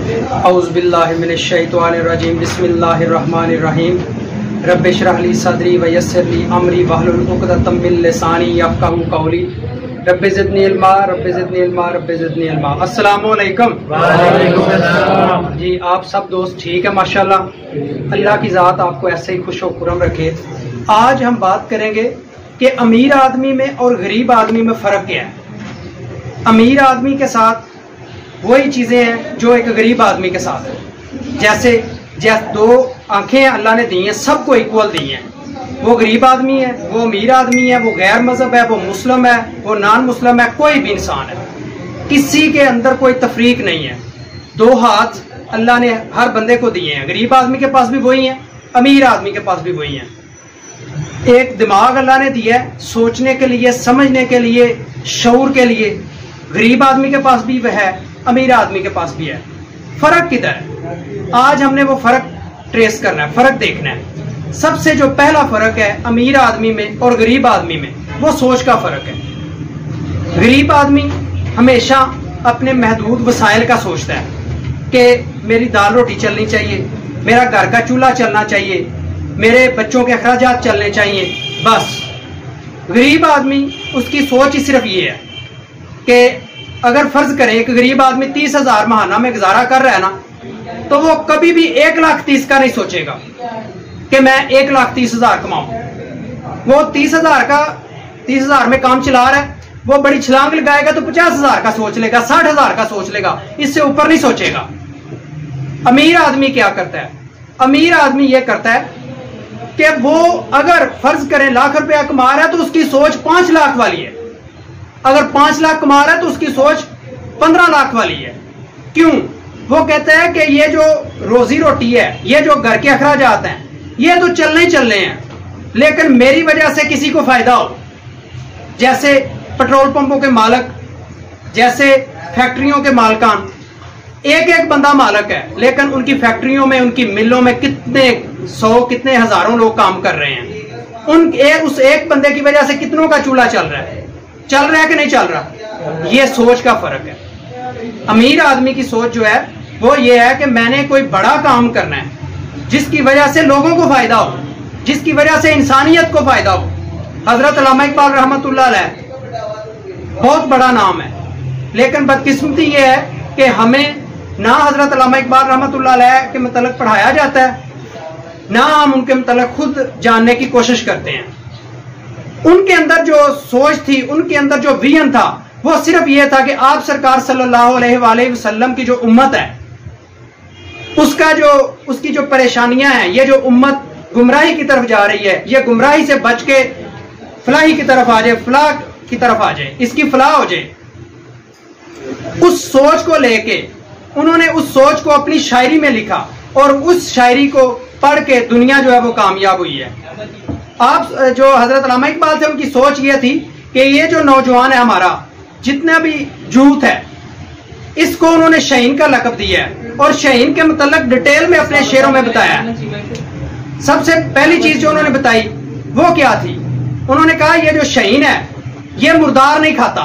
औज़ुबिल्लाहि मिनश्शैतानिर्रजीम बिस्मिल्लाहिर्रहमानिर्रहीम रब्बि इश्रह ली सदरी व यस्सिर ली अमरी वहलुल उक़दतम मिन लिसानी यफ़क़हू क़ौली रब्बि ज़िदनी इल्मा रब्बि ज़िदनी इल्मा रब्बि ज़िदनी इल्मा। अस्सलामु अलैकुम। जी आप सब दोस्त ठीक है माशाल्लाह। अल्लाह की ज़ात आपको ऐसे ही खुश व खुर्रम रखे। आज हम बात करेंगे कि अमीर आदमी में और गरीब आदमी में फ़र्क क्या है। अमीर आदमी के साथ वही चीज़ें हैं जो एक गरीब आदमी के साथ है। जैसे दो आंखें अल्लाह ने दी हैं, सबको इक्वल दी हैं। वो गरीब आदमी है, वो अमीर आदमी है, वो गैर मजहब है, वो मुस्लिम है, वो नॉन मुस्लिम है, कोई भी इंसान है, किसी के अंदर कोई तफरीक नहीं है। दो हाथ अल्लाह ने हर बंदे को दिए हैं। गरीब आदमी के पास भी वही है, अमीर आदमी के पास भी वही है। एक दिमाग अल्लाह ने दिया है सोचने के लिए, समझने के लिए, शऊर के लिए। गरीब आदमी के पास भी वह है, अमीर आदमी के पास भी है। फर्क किधर है? आज हमने वो फर्क ट्रेस करना है, फर्क देखना है। सबसे जो पहला फर्क है अमीर आदमी में और गरीब आदमी में, वो सोच का फर्क है। गरीब आदमी हमेशा अपने महदूद वसाइल का सोचता है कि मेरी दाल रोटी चलनी चाहिए, मेरा घर का चूल्हा चलना चाहिए, मेरे बच्चों के अखराजात चलने चाहिए, बस। गरीब आदमी उसकी सोच ही सिर्फ ये है कि अगर फर्ज करें एक गरीब आदमी 30,000 महाना में गुजारा कर रहा है ना, तो वो कभी भी 1,30,000 का नहीं सोचेगा कि मैं 1,30,000 कमाऊं। वो 30,000 में काम चला रहा है, वो बड़ी छलांग लगाएगा तो 50,000 का सोच लेगा, 60,000 का सोच लेगा, इससे ऊपर नहीं सोचेगा। अमीर आदमी क्या करता है? अमीर आदमी ये करता है कि वो अगर फर्ज करें लाख रुपया कमा रहा है तो उसकी सोच 5 लाख वाली है। अगर 5 लाख कमा रहा है तो उसकी सोच 15 लाख वाली है। क्यों? वो कहता है कि ये जो रोजी रोटी है, ये जो घर के अखराजात हैं, ये तो चलने ही चलने हैं, लेकिन मेरी वजह से किसी को फायदा हो। जैसे पेट्रोल पंपों के मालिक, जैसे फैक्ट्रियों के मालकान, एक एक बंदा मालिक है, लेकिन उनकी फैक्ट्रियों में, उनकी मिलों में कितने 100 कितने हजारों लोग काम कर रहे हैं। उस एक बंदे की वजह से कितनों का चूल्हा चल रहा है कि नहीं चल रहा? ये सोच का फर्क है। अमीर आदमी की सोच जो है वो ये है कि मैंने कोई बड़ा काम करना है जिसकी वजह से लोगों को फायदा हो, जिसकी वजह से इंसानियत को फायदा हो। हजरत अल्लामा इकबाल रहमतुल्लाह अलैह बहुत बड़ा नाम है, लेकिन बदकिस्मती ये है कि हमें ना हजरत अल्लामा इकबाल रहमतुल्लाह अलैह के मतलब पढ़ाया जाता है, ना हम उनके मतलब खुद जानने की कोशिश करते हैं। उनके अंदर जो सोच थी, उनके अंदर जो विजन था, वो सिर्फ ये था कि आप सरकार सल्लल्लाहु अलैहि वसल्लम की जो उम्मत है, उसकी जो परेशानियां हैं, ये जो उम्मत गुमराही की तरफ जा रही है, ये गुमराही से बच के फलाही की तरफ आ जाए, फलाह की तरफ आ जाए, इसकी फलाह हो जाए। उस सोच को लेके उन्होंने उस सोच को अपनी शायरी में लिखा और उस शायरी को पढ़ के दुनिया जो है वो कामयाब हुई है। आप जो हजरत अल्लामा इकबाल थे, उनकी सोच ये थी कि ये जो नौजवान है हमारा, जितना भी यूथ है, इसको उन्होंने शहीन का लक़ब दिया है और शहीन के मतलब डिटेल में अपने शेरों में बताया है। सबसे पहली चीज जो उन्होंने बताई वो क्या थी? उन्होंने कहा ये जो शहीन है ये मुर्दार नहीं खाता,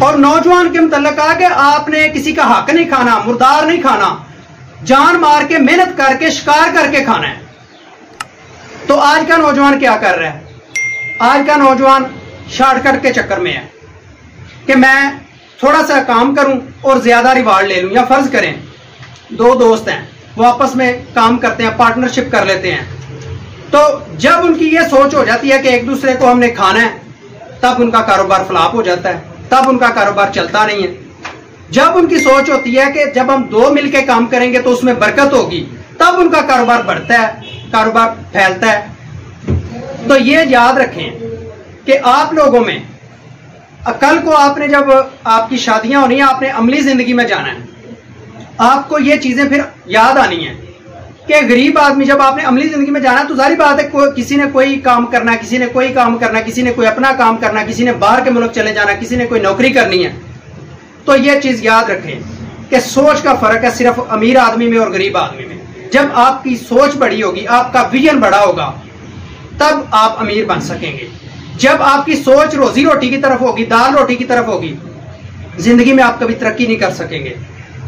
और नौजवान के मतलब कहा कि आपने किसी का हक नहीं खाना, मुर्दार नहीं खाना, जान मार के मेहनत करके शिकार करके खाना है। तो आज का नौजवान क्या कर रहा है? आज का नौजवान शॉर्टकट के चक्कर में है कि मैं थोड़ा सा काम करूं और ज्यादा रिवार्ड ले लूं। या फर्ज करें दो दोस्त हैं, वो आपस में काम करते हैं, पार्टनरशिप कर लेते हैं, तो जब उनकी ये सोच हो जाती है कि एक दूसरे को हमने खाना है, तब उनका कारोबार फ्लॉप हो जाता है, तब उनका कारोबार चलता नहीं है। जब उनकी सोच होती है कि जब हम दो मिलके काम करेंगे तो उसमें बरकत होगी, तब उनका कारोबार बढ़ता है, कारोबार फैलता है। तो ये याद रखें कि आप लोगों में कल को आपने जब आपकी शादियां होनी है, आपने अमली जिंदगी में जाना है, आपको ये चीजें फिर याद आनी है कि गरीब आदमी जब आपने अमली जिंदगी में जाना है तो सारी बात है किसी ने कोई काम करना है, किसी ने कोई काम करना है, किसी ने कोई अपना काम करना है, किसी ने बाहर के मुल्क चले जाना है, किसी ने कोई नौकरी करनी है। तो ये चीज याद रखें कि सोच का फर्क है सिर्फ अमीर आदमी में और गरीब आदमी में। जब आपकी सोच बड़ी होगी, आपका विजन बड़ा होगा, तब आप अमीर बन सकेंगे। जब आपकी सोच रोजी रोटी की तरफ होगी, दाल रोटी की तरफ होगी, जिंदगी में आप कभी तरक्की नहीं कर सकेंगे।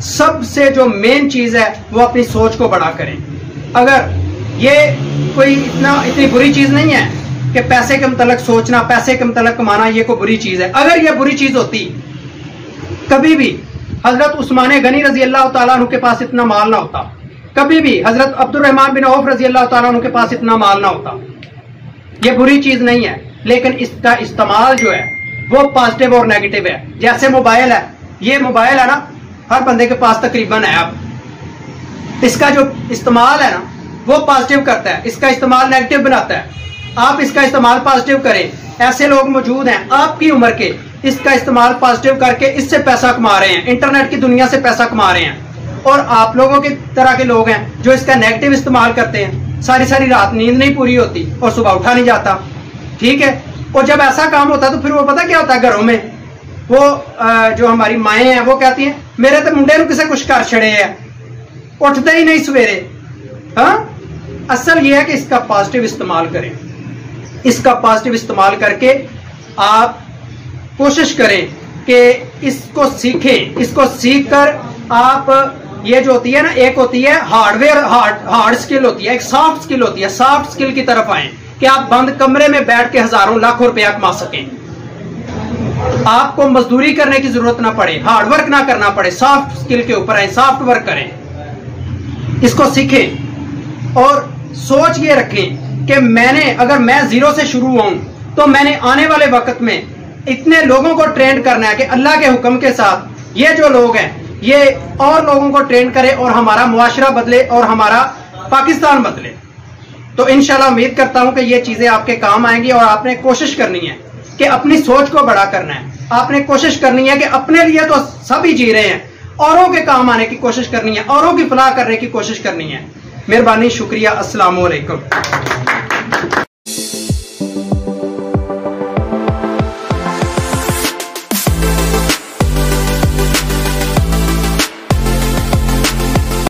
सबसे जो मेन चीज है वो अपनी सोच को बड़ा करें। अगर ये कोई इतनी बुरी चीज नहीं है कि पैसे के मतलब सोचना, पैसे के मतलब कमाना ये कोई बुरी चीज है। अगर ये बुरी चीज होती, कभी भी हजरत उस्मान गनी रजी अल्लाह तआला अन्हु के पास इतना माल ना होता, कभी भी हजरत अब्दुर्रहमान बिन औफ रजी अल्लाह तआला अन्हु के पास इतना माल ना होता। ये बुरी चीज नहीं है, लेकिन इसका इस्तेमाल जो है वो पॉजिटिव और नेगेटिव है। जैसे मोबाइल है, ये मोबाइल है ना, हर बंदे के पास तकरीबन है। अब इसका जो इस्तेमाल है ना वो पॉजिटिव करता है, इसका इस्तेमाल नेगेटिव बनाता है। आप इसका इस्तेमाल पॉजिटिव करें। ऐसे लोग मौजूद हैं आपकी उम्र के, इसका इस्तेमाल पॉजिटिव करके इससे पैसा कमा रहे हैं, इंटरनेट की दुनिया से पैसा कमा रहे हैं। और आप लोगों की तरह के लोग हैं जो इसका नेगेटिव इस्तेमाल करते हैं, सारी सारी रात नींद नहीं पूरी होती और सुबह उठा नहीं जाता। ठीक है, और जब ऐसा काम होता है तो फिर वो पता क्या होता है, घरों में वो जो हमारी माएँ हैं वो कहती हैं मेरे तो मुंडे ਨੂੰ किसे कुछ कर छड़े है, उठते ही नहीं सवेरे। हाँ, असल ये है कि इसका पॉजिटिव इस्तेमाल करें। इसका पॉजिटिव इस्तेमाल करके आप कोशिश करें कि इसको सीखें। इसको सीख कर आप, ये जो होती है ना, एक होती है हार्डवेयर, हार्ड स्किल होती है, एक सॉफ्ट स्किल होती है। सॉफ्ट स्किल की तरफ आए कि आप बंद कमरे में बैठ के हजारों लाखों रुपया कमा सकें, आपको मजदूरी करने की जरूरत ना पड़े, हार्डवर्क ना करना पड़े। सॉफ्ट स्किल के ऊपर आए, सॉफ्ट वर्क करें, इसको सीखें और सोच ये रखें कि अगर मैं जीरो से शुरू हूं तो मैंने आने वाले वक्त में इतने लोगों को ट्रेन करना है कि अल्लाह के हुक्म के साथ ये जो लोग हैं ये और लोगों को ट्रेन करे और हमारा मुआशरा बदले और हमारा पाकिस्तान बदले। तो इंशाल्लाह उम्मीद करता हूं कि ये चीजें आपके काम आएंगी। और आपने कोशिश करनी है कि अपनी सोच को बड़ा करना है। आपने कोशिश करनी है कि अपने लिए तो सभी जी रहे हैं, औरों के काम आने की कोशिश करनी है, औरों की फलाह करने की कोशिश करनी है। मेहरबानी, शुक्रिया, अस्सलाम वालेकुम।